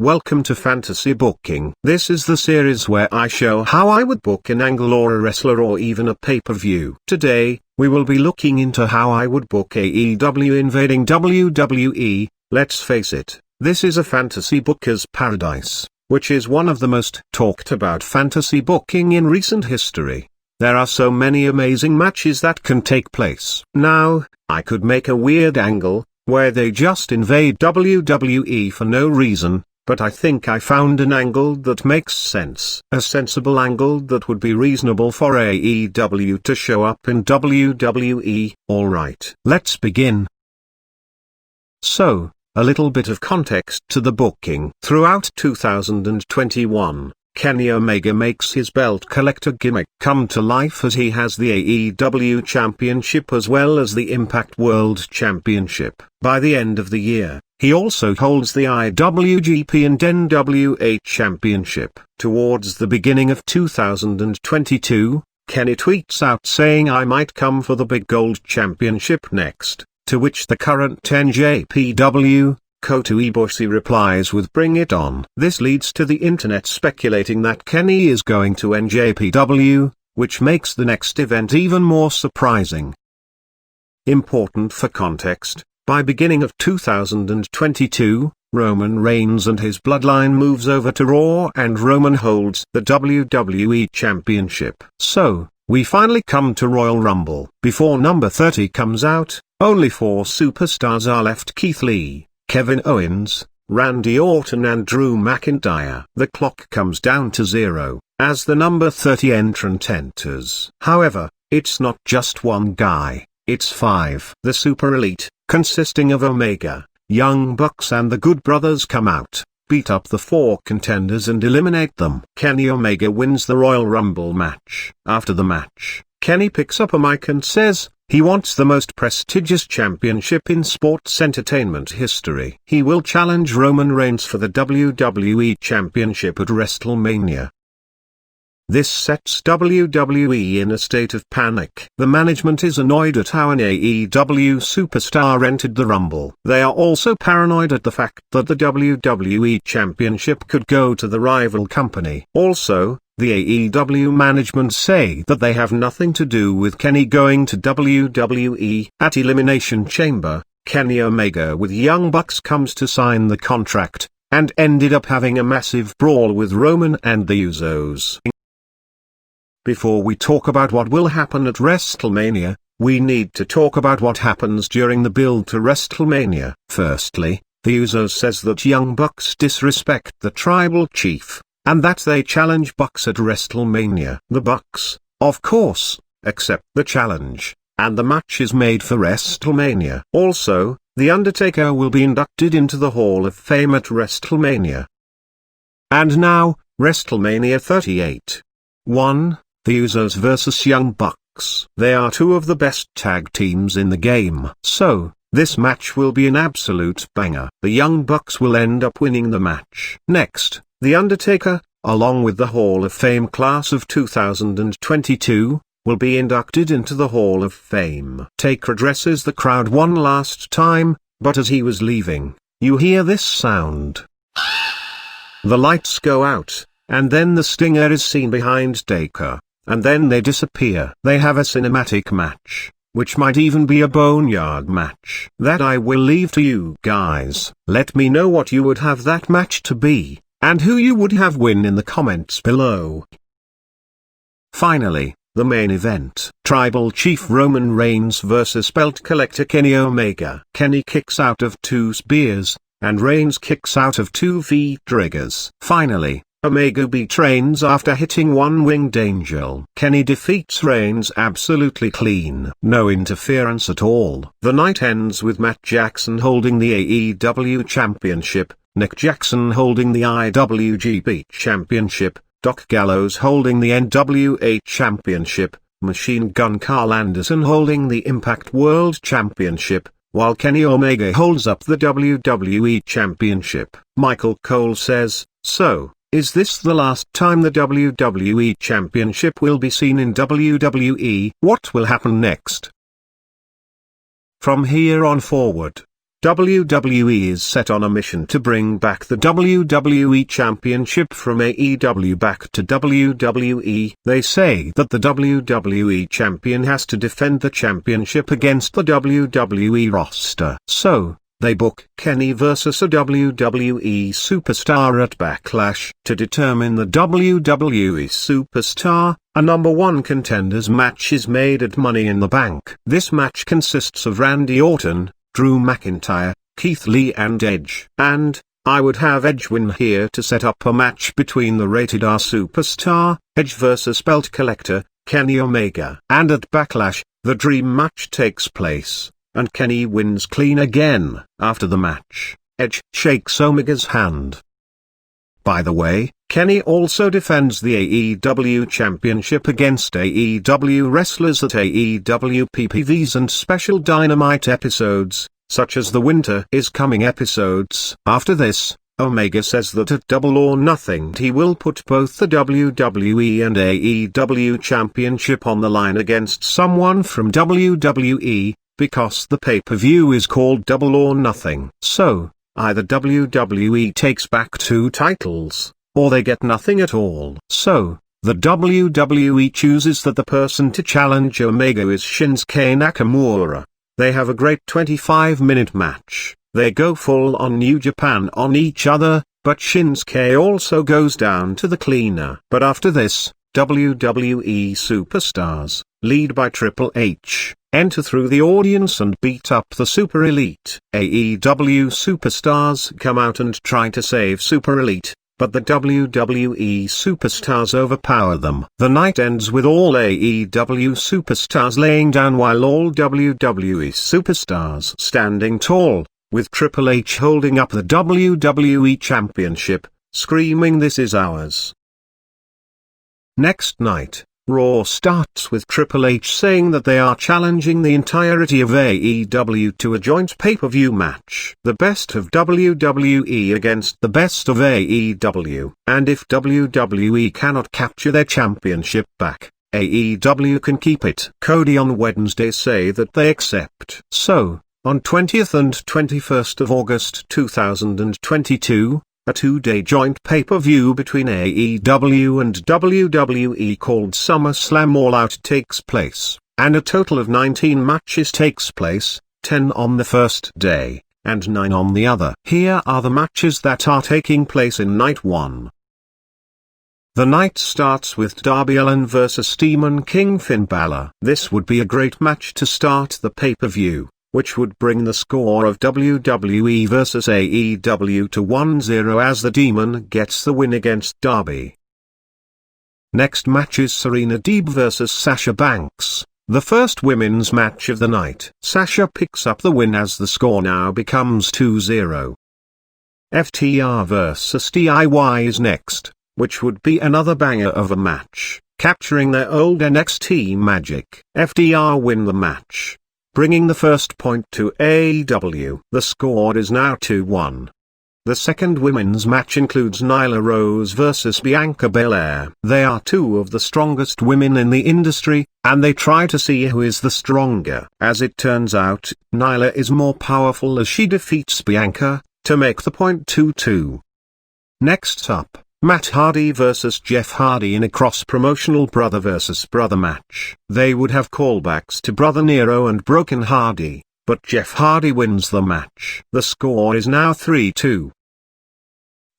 Welcome to Fantasy Booking. This is the series where I show how I would book an angle or a wrestler or even a pay-per-view. Today, we will be looking into how I would book AEW Invading WWE. Let's face it, this is a fantasy booker's paradise, which is one of the most talked about fantasy booking in recent history. There are so many amazing matches that can take place. Now, I could make a weird angle, where they just invade WWE for no reason, but I think I found an angle that makes sense. A sensible angle that would be reasonable for AEW to show up in WWE. Alright, let's begin. So, a little bit of context to the booking. Throughout 2021, Kenny Omega makes his belt collector gimmick come to life as he has the AEW Championship as well as the Impact World Championship. By the end of the year, he also holds the IWGP and NWA Championship. Towards the beginning of 2022, Kenny tweets out saying I might come for the big gold championship next, to which the current NJPW, Kota Ibushi replies with bring it on. This leads to the internet speculating that Kenny is going to NJPW, which makes the next event even more surprising. Important for context, by beginning of 2022, Roman Reigns and his bloodline moves over to Raw and Roman holds the WWE Championship. So, we finally come to Royal Rumble. Before number 30 comes out, only 4 superstars are left: Keith Lee, Kevin Owens, Randy Orton and Drew McIntyre. The clock comes down to 0, as the number 30 entrant enters. However, it's not just one guy, it's 5. The Super Elite, consisting of Omega, Young Bucks and the Good Brothers come out, beat up the 4 contenders and eliminate them. Kenny Omega wins the Royal Rumble match. After the match, Kenny picks up a mic and says, he wants the most prestigious championship in sports entertainment history. He will challenge Roman Reigns for the WWE Championship at WrestleMania. This sets WWE in a state of panic. The management is annoyed at how an AEW superstar entered the Rumble. They are also paranoid at the fact that the WWE Championship could go to the rival company. Also, the AEW management say that they have nothing to do with Kenny going to WWE. At Elimination Chamber, Kenny Omega with Young Bucks comes to sign the contract, and ended up having a massive brawl with Roman and the Usos. Before we talk about what will happen at WrestleMania, we need to talk about what happens during the build to WrestleMania. Firstly, the Usos says that Young Bucks disrespect the tribal chief, and that they challenge Bucks at WrestleMania. The Bucks, of course, accept the challenge, and the match is made for WrestleMania. Also, The Undertaker will be inducted into the Hall of Fame at WrestleMania. And now, WrestleMania 38. 1. The Usos vs Young Bucks. They are 2 of the best tag teams in the game. So, this match will be an absolute banger. The Young Bucks will end up winning the match. Next, The Undertaker, along with the Hall of Fame class of 2022, will be inducted into the Hall of Fame. Taker addresses the crowd one last time, but as he was leaving, you hear this sound. The lights go out, and then the Stinger is seen behind Taker, and then they disappear. They have a cinematic match, which might even be a boneyard match. That I will leave to you guys. Let me know what you would have that match to be, and who you would have win in the comments below. Finally, the main event. Tribal Chief Roman Reigns vs Belt Collector Kenny Omega. Kenny kicks out of 2 spears, and Reigns kicks out of 2 V-triggers. Finally, Omega beat Reigns after hitting 1 winged angel. Kenny defeats Reigns absolutely clean. No interference at all. The night ends with Matt Jackson holding the AEW Championship, Nick Jackson holding the IWGP Championship, Doc Gallows holding the NWA Championship, Machine Gun Carl Anderson holding the Impact World Championship, while Kenny Omega holds up the WWE Championship. Michael Cole says, so, is this the last time the WWE Championship will be seen in WWE? What will happen next? From here on forward, WWE is set on a mission to bring back the WWE Championship from AEW back to WWE. They say that the WWE Champion has to defend the championship against the WWE roster. So, they book Kenny versus a WWE superstar at Backlash. To determine the WWE superstar, a #1 contenders match is made at Money in the Bank. This match consists of Randy Orton, Drew McIntyre, Keith Lee and Edge. And, I would have Edge win here to set up a match between the Rated R superstar, Edge versus Belt Collector, Kenny Omega. And at Backlash, the Dream match takes place, and Kenny wins clean again. After the match, Edge shakes Omega's hand. By the way, Kenny also defends the AEW Championship against AEW wrestlers at AEW PPVs and special Dynamite episodes, such as the Winter is Coming episodes. After this, Omega says that at Double or Nothing he will put both the WWE and AEW Championship on the line against someone from WWE, because the pay-per-view is called Double or Nothing. So, either WWE takes back 2 titles, or they get nothing at all. So, the WWE chooses that the person to challenge Omega is Shinsuke Nakamura. They have a great 25-minute match. They go full on New Japan on each other, but Shinsuke also goes down to the cleaner. But after this, WWE superstars, led by Triple H, enter through the audience and beat up the Super Elite. AEW superstars come out and try to save Super Elite, but the WWE superstars overpower them. The night ends with all AEW superstars laying down while all WWE superstars standing tall, with Triple H holding up the WWE Championship, screaming "This is ours." Next night, Raw starts with Triple H saying that they are challenging the entirety of AEW to a joint pay-per-view match. The best of WWE against the best of AEW. And if WWE cannot capture their championship back, AEW can keep it. Cody on Wednesday say that they accept. So, on 20th and 21st of August 2022, a 2-day joint pay-per-view between AEW and WWE called Summerslam All Out takes place, and a total of 19 matches takes place, 10 on the first day, and 9 on the other. Here are the matches that are taking place in Night 1. The night starts with Darby Allin vs Demon King Finn Balor. This would be a great match to start the pay-per-view, which would bring the score of WWE vs AEW to 1-0 as the Demon gets the win against Darby. Next match is Serena Deeb vs Sasha Banks, the first women's match of the night. Sasha picks up the win as the score now becomes 2-0. FTR vs DIY is next, which would be another banger of a match, capturing their old NXT magic. FTR win the match, bringing the first point to AEW. The score is now 2-1. The second women's match includes Nyla Rose vs Bianca Belair. They are 2 of the strongest women in the industry, and they try to see who is the stronger. As it turns out, Nyla is more powerful as she defeats Bianca, to make the point 2-2. Next up, Matt Hardy vs Jeff Hardy in a cross-promotional brother vs brother match. They would have callbacks to Brother Nero and Broken Hardy, but Jeff Hardy wins the match. The score is now 3-2.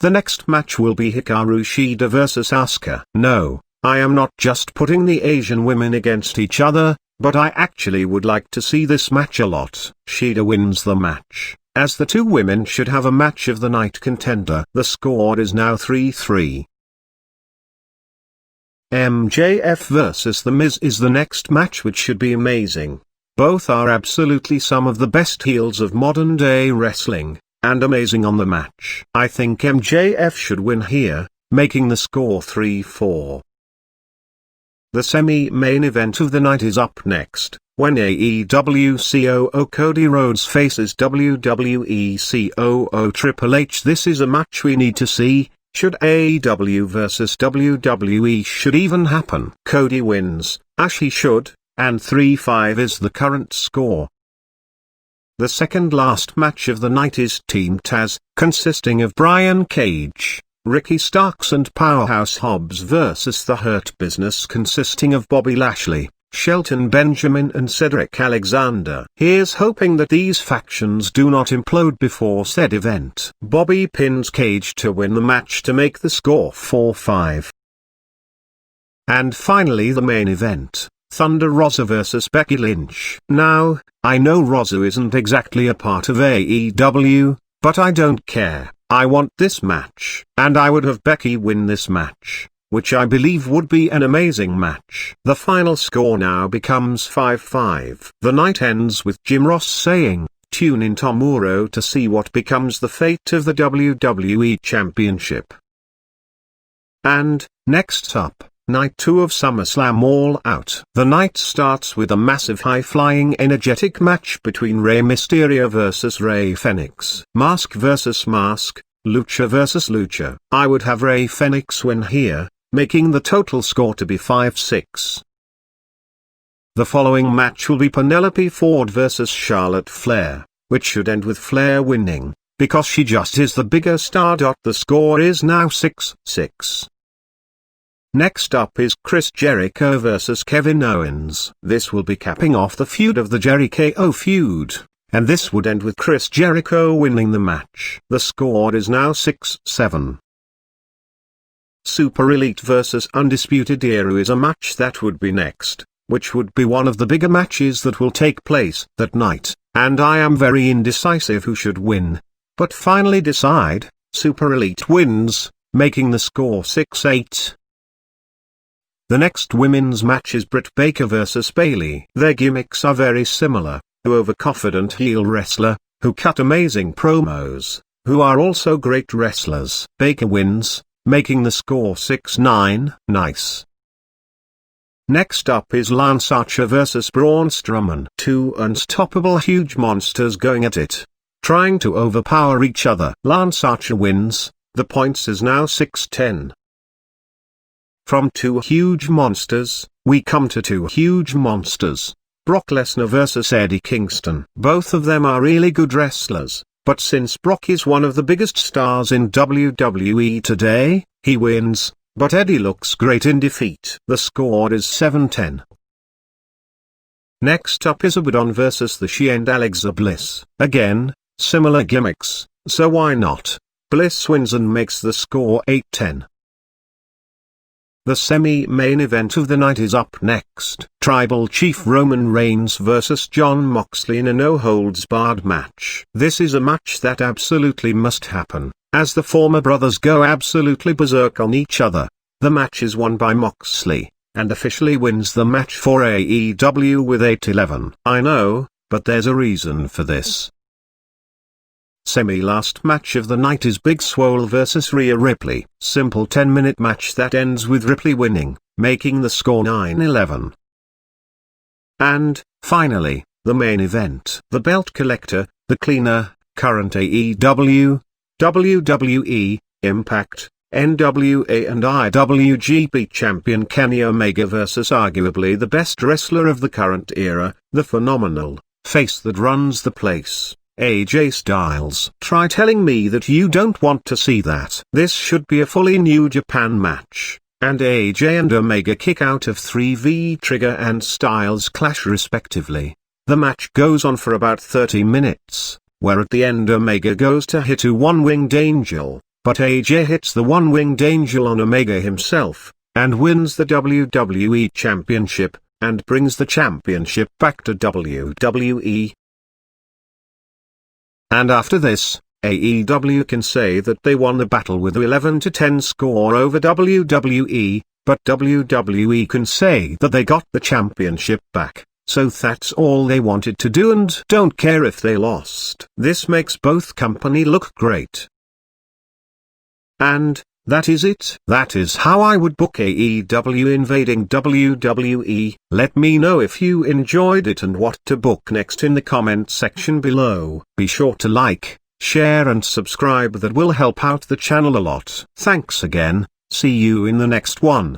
The next match will be Hikaru Shida vs Asuka. No, I am not just putting the Asian women against each other, but I actually would like to see this match a lot. Shida wins the match, as the 2 women should have a match of the night contender. The score is now 3-3. MJF vs The Miz is the next match, which should be amazing. Both are absolutely some of the best heels of modern day wrestling, and amazing on the match. I think MJF should win here, making the score 3-4. The semi-main event of the night is up next, when AEW COO Cody Rhodes faces WWE COO Triple H. This is a match we need to see. Should AEW vs WWE should even happen. Cody wins, as he should, and 3-5 is the current score. The second last match of the night is Team Taz, consisting of Brian Cage, Ricky Starks and Powerhouse Hobbs versus The Hurt Business, consisting of Bobby Lashley, Shelton Benjamin and Cedric Alexander. Here's hoping that these factions do not implode before said event. Bobby pins Cage to win the match to make the score 4-5. And finally the main event, Thunder Rosa vs Becky Lynch. Now, I know Rosa isn't exactly a part of AEW, but I don't care. I want this match. And I would have Becky win this match, which I believe would be an amazing match. The final score now becomes 5-5. The night ends with Jim Ross saying, "Tune in tomorrow to see what becomes the fate of the WWE Championship." And, next up, Night 2 of SummerSlam All Out. The night starts with a massive high-flying energetic match between Rey Mysterio vs Rey Fenix. Mask vs Mask, Lucha vs Lucha. I would have Rey Fenix win here, making the total score to be 5-6. The following match will be Penelope Ford vs Charlotte Flair, which should end with Flair winning, because she just is the bigger star. The score is now 6-6. Next up is Chris Jericho vs Kevin Owens. This will be capping off the feud of the Jericho feud, and this would end with Chris Jericho winning the match. The score is now 6-7. Super Elite vs Undisputed Era is a match that would be next, which would be one of the bigger matches that will take place that night, and I am very indecisive who should win, but finally decide, Super Elite wins, making the score 6-8. The next women's match is Britt Baker vs Bayley. Their gimmicks are very similar, who overconfident heel wrestler, who cut amazing promos, who are also great wrestlers. Baker wins, making the score 6-9. Nice. Next up is Lance Archer vs Braun Strowman. Two unstoppable huge monsters going at it, trying to overpower each other. Lance Archer wins, the points is now 6-10. From two huge monsters, we come to two huge monsters, Brock Lesnar vs Eddie Kingston. Both of them are really good wrestlers, but since Brock is one of the biggest stars in WWE today, he wins, but Eddie looks great in defeat. The score is 7-10. Next up is Abaddon vs The She and Alexa Bliss. Again, similar gimmicks, so why not? Bliss wins and makes the score 8-10. The semi-main event of the night is up next. Tribal Chief Roman Reigns vs Jon Moxley in a no-holds-barred match. This is a match that absolutely must happen, as the former brothers go absolutely berserk on each other. The match is won by Moxley, and officially wins the match for AEW with 8-11. I know, but there's a reason for this. Semi-last match of the night is Big Swole vs Rhea Ripley. Simple 10-minute match that ends with Ripley winning, making the score 9-11. And, finally, the main event. The Belt Collector, the Cleaner, current AEW, WWE, Impact, NWA and IWGP champion Kenny Omega vs arguably the best wrestler of the current era, the phenomenal face that runs the place, AJ Styles. Try telling me that you don't want to see that. This should be a fully New Japan match, and AJ and Omega kick out of 3v Trigger and Styles clash respectively. The match goes on for about 30 minutes, where at the end Omega goes to hit a one-winged angel, but AJ hits the one-winged angel on Omega himself, and wins the WWE Championship, and brings the championship back to WWE. And after this, AEW can say that they won the battle with an 11-10 score over WWE, but WWE can say that they got the championship back, so that's all they wanted to do and don't care if they lost. This makes both company look great. And, that is it. That is how I would book AEW Invading WWE. Let me know if you enjoyed it and what to book next in the comment section below. Be sure to like, share and subscribe, that will help out the channel a lot. Thanks again, see you in the next one.